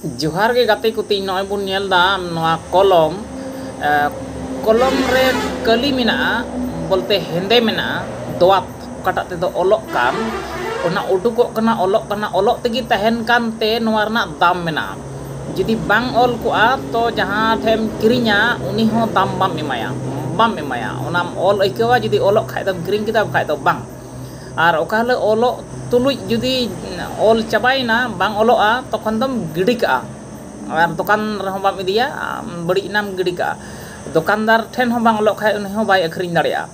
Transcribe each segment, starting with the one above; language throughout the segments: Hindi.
जोहार गे गाते कुती नॉय बुन नेल दा नवा कलम रे कली मेना बोलते हेंदे मेना दोआत कटा ते दो ओलोक कान ओना उडुकोक कना ओलोक तेगी तहन कान ते नवा रना दाम मेना जदि बांग ओल कोआ तो जहां ठेम किरिnya उनी हो दाम बाम एमाया ओनाम ओल ऐकवा जदि ओलोक खाय दम किरिंग किदा खाय दो बांग और ओकाले ओलोक तुलुज जुदी ओल चाबाइना बांग ओलोआ तखन दम गिडी का और दुकान रहो बाम इदिया बड़ी नाम गिडी का दुकानदार ठेन हो बांग ओलोक खाय उनी हो बाय अखरिन दाड़िया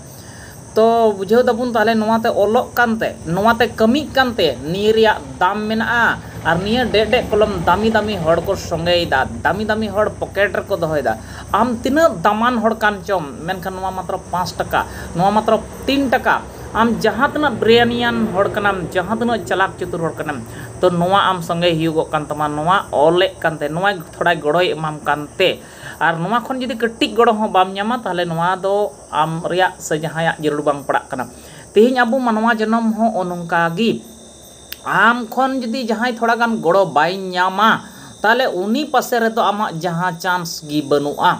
तो बुझाव दाबुन ताले नोवाते ओलोक कानते नोवाते कमी कानते निरिया दाम मेना और निया डेडे कलम दामी हड़ को संगेदा दामी हड़ पॉकेट को दोहयदा आम तीना दामान हड़ कान चम मेनखान नोवा मात्र 5 टका नोवा मात्र 3 टका आम जहाँ तना ब्रेनियान हड़ कनाम जहाँ तना चलाक चतुर हड़ कनाम तो नोवा आम संगे हियुगो कान तमा नोवा ओले कानते नोवा थोड़ा गड़ोय एमाम कानते और नोवा खन जदि कटिक गड़ो हो बाम ᱧᱟᱢᱟ ताहले नोवा दो आम रिया से जहाया जरूर बांग पड़ा कना तेहिं आबो मानवा जन्म हो ओनंकागी आम खन जदि जहाय थोड़ा गान गड़ो बाय ᱧᱟᱢᱟ ताहले उनी पासे रे तो आमा जहां चांस गी बनुआ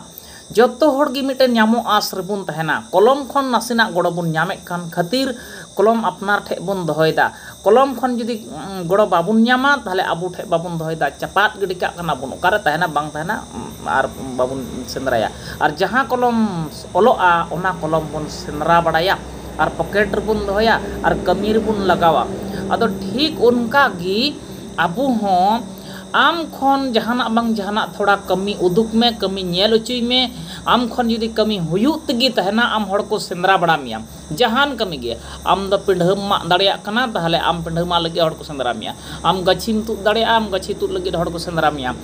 जतो होड़गी मिटे ᱧᱟᱢᱚ आस रेबुन तहना कलम खन नासिना गड़ो बुन ᱧᱟᱢᱮ कान खातिर कलम अपनार ठे बुन दोहयदा कलम खन जदि गड़ो बाबुन ᱧᱟᱢᱟ ताहले आबु ठे बाबुन दोहयदा चपात गिडी का कना बुन ओकारे तहना बांग तहना और बाबुन सेंद्राया और जहां कलम ओलोआ ओना कलम बुन सेंद्रा बड़ाया और पॉकेट बुन दोहया और कमीर बुन लगावा अदो ठीक उनका गी आबु हो आम खन जहाना बांग जहाना थोड़ा कमी उदुक में कमी नेल उचुई में आम खन जुदी कमी हुयुक तगी तहना आम हड़ को सेंद्रा बड़ा मिया जहान कमी गे आम द पिंढम मा दाड़िया कना ताहले आम पिंढमा लगे हड़ को सेंद्रा मिया आम गछिम तु दाड़िया आम गछि तु लगे हड़ को सेंद्रा मिया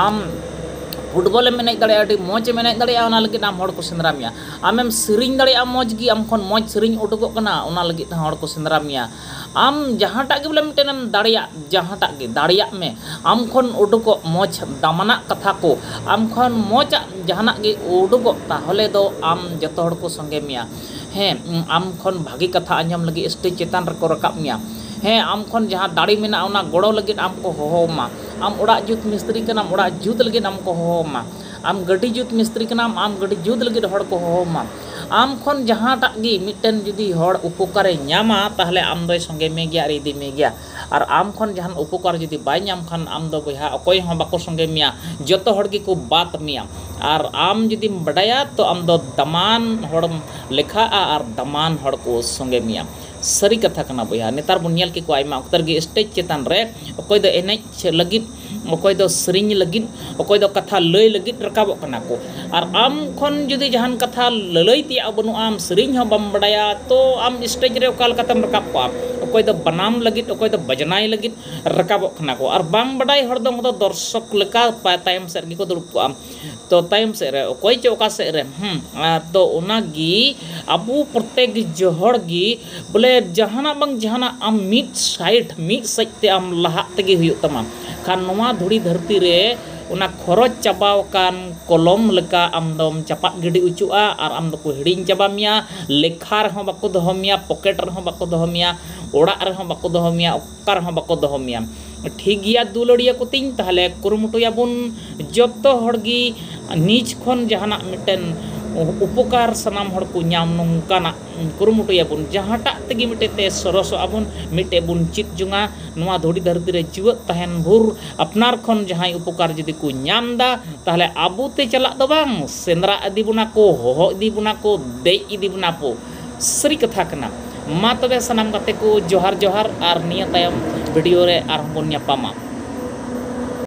आम फुटबॉल मेने दाड़िया अडी मौज मेने दाड़िया ओना लगे आम हड़ को सेंद्रा मिया आमेम सिरिंग दाड़िया मौज गी आम खन मौज सिरिंग उडुगो कना ओना लगे हड़ को सेंद्रा मिया आम जहांटा गे बोले मिटेनम दाड़िया जहांटा गे दाड़िया में आम खन उडुको मौज दामना कथा को आम खन मौज जहाना गे उडुको ताहले दो आम जतो हड़ को संगे मिया हें आम खन भागी कथा आंजम लगे स्टेज चेतान रको रकाब मिया हें आम खन जहां दाड़ी मेना ओना गड़ो लगे आम को होहोमा आम ओड़ा जुत मिस्त्री कना ओड़ा जुत लगे आम को होहोमा आम गड्डी जुत मिस्त्री कना आम गड्डी जुत लगे हड़ को होहोमा आम खन जहांटा गी मिटन जुदी हड़ उपकारे ᱧᱟᱢᱟ ताहले आम दो संगे में गया और इदी में गया और आम खन जहां उपकार जुदी बाय ᱧᱟᱢ खान आम दो बया अकोय हो बाको संगे मिया जतो हड़ गी को बात मिया और आम जुदी बड़ाया तो आम दो दमान हड़ लेखा और दमान हड़ को संगे मिया सरी कथा कना बया नेतार बुन नेल के को आइमा अक्तर गे स्टेज चेतान रे अकोय दो एनेज लगित अकोय दो सरिंग लगित अकोय दो कथा लय लगित रकाबो कना को और आम खन जुदी जहान कथा ललय तिया बनु आम सरिंग हो बम बड़ाया तो आम स्टेज रे ओकाल कतम रकाब को अकोय दो बनाम लगित अकोय दो बजनाय लगित रकाबो कना को और बांग बड़ाय हर दो दर्शक लेका तायम सेर गी को दुड़ुब को तो तायम से रे अकोय चे ओका से रे तो ओना गी अबु प्रत्येक जोहड़ गी बोले जहाना बांग जहाना आम मिट साइड ते आम लहा तेगी हुयुग तमा खान नोवा धुड़ी धरती रे उना खरच चाबाव कान कलम लेका आमदम चपात गिडी उचुआ और आम दको हिडिंग चाबा मिया लेखा रहो बाको दोहो मिया पॉकेट रहो बाको दोहो मिया ओड़ा रहो बाको दोहो मिया ओका रहो बाको दोहो मिया ठीक गया दुलड़िया को तीन ताहले कुरुमुटुया बुन जतो हड़गी नीच खन जहाना मिटन उपकार सनाम हड़ को ᱧᱟᱢ नोंकाना कुरुमुटुया बुन जहांटा तेगी मिटेते सरस आबुन मिटे बुन चित जुंगा नोवा धुड़ी धरती रे जीवत तहन भुर अपनार खन जहां उपकार जदि को ᱧᱟᱢदा ताहले आबुते चला दो बांग सेंद्रा इदी बुना को होहो इदी बुना को दे इदी बुना पो सरी कथा कना मा तबे सनाम गाते को जोहार जोहार और निया तायम वीडियो रे आर बुन ᱧᱟᱯᱟᱢᱟ।